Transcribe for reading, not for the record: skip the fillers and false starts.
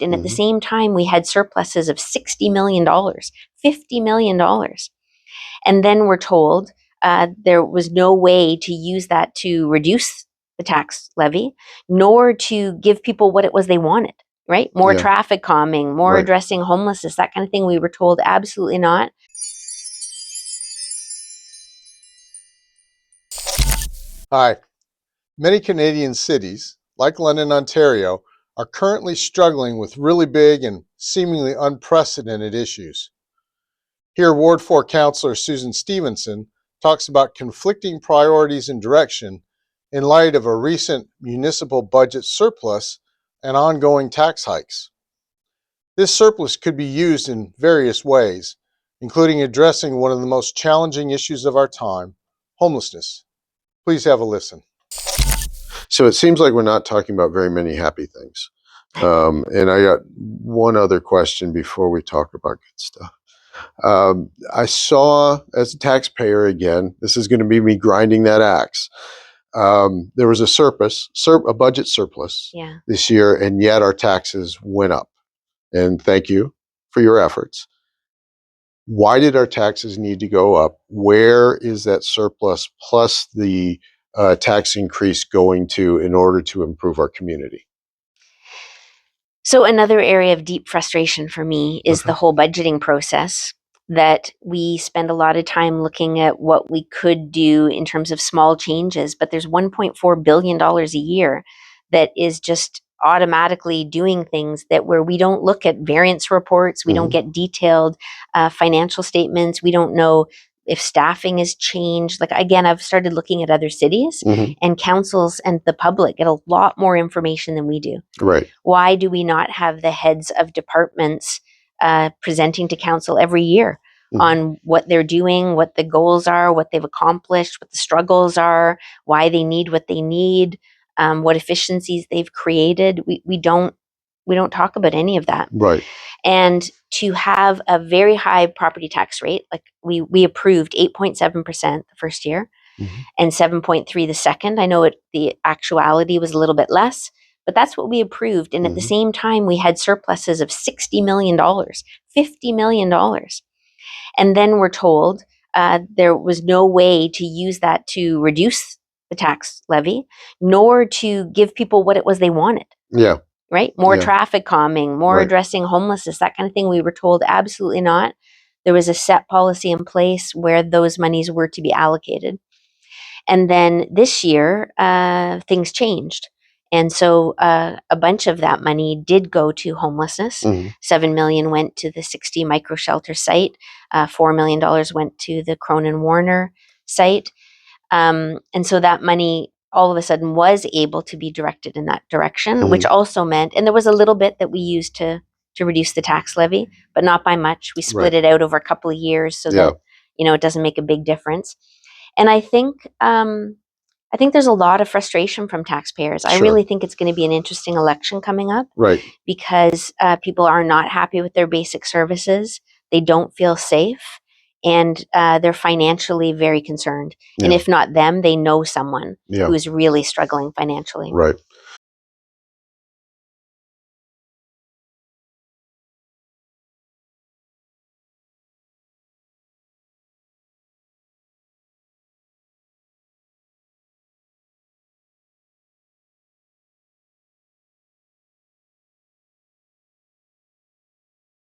And at the same time, we had surpluses of $60 million, $50 million. And then we're told there was no way to use that to reduce the tax levy, nor to give people what it was they wanted, right? More traffic calming, more addressing homelessness, that kind of thing. We were told absolutely not. Hi. Many Canadian cities, like London, Ontario, are currently struggling with really big and seemingly unprecedented issues. Here, Ward 4 Councillor Susan Stevenson talks about conflicting priorities and direction in light of a recent municipal budget surplus and ongoing tax hikes. This surplus could be used in various ways, including addressing one of the most challenging issues of our time, homelessness. Please have a listen. So it seems like we're not talking about very many happy things. And I got one other question before we talk about good stuff. I saw, as a taxpayer again, this is going to be me grinding that axe. There was a budget surplus this year, and yet our taxes went up. And thank you for your efforts. Why did our taxes need to go up? Where is that surplus plus the tax increase going to in order to improve our community? So another area of deep frustration for me is the whole budgeting process, that we spend a lot of time looking at what we could do in terms of small changes, but there's $1.4 billion a year that is just automatically doing things that where we don't look at variance reports, we don't get detailed financial statements, we don't know if staffing has changed. Like, again, I've started looking at other cities and councils and the public get a lot more information than we do. Right. Why do we not have the heads of departments presenting to council every year on what they're doing, what the goals are, what they've accomplished, what the struggles are, why they need what they need, what efficiencies they've created? We don't talk about any of that. Right. And to have a very high property tax rate, like we approved 8.7% the first year and 7.3% the second. I know the actuality was a little bit less, but that's what we approved. And at the same time, we had surpluses of $60 million, $50 million. And then we're told there was no way to use that to reduce the tax levy, nor to give people what it was they wanted. Yeah. Right? More traffic calming, more addressing homelessness, that kind of thing. We were told absolutely not. There was a set policy in place where those monies were to be allocated. And then this year, things changed. And so a bunch of that money did go to homelessness. $7 million went to the 60 micro shelter site. $4 million went to the Cronin Warner site. And so that money all of a sudden was able to be directed in that direction, which also meant, and there was a little bit that we used to reduce the tax levy, but not by much. We split it out over a couple of years so that, it doesn't make a big difference. And I think there's a lot of frustration from taxpayers. I really think it's going to be an interesting election coming up, because people are not happy with their basic services. They don't feel safe, and they're financially very concerned. And if not them, they know someone who is really struggling financially. Right.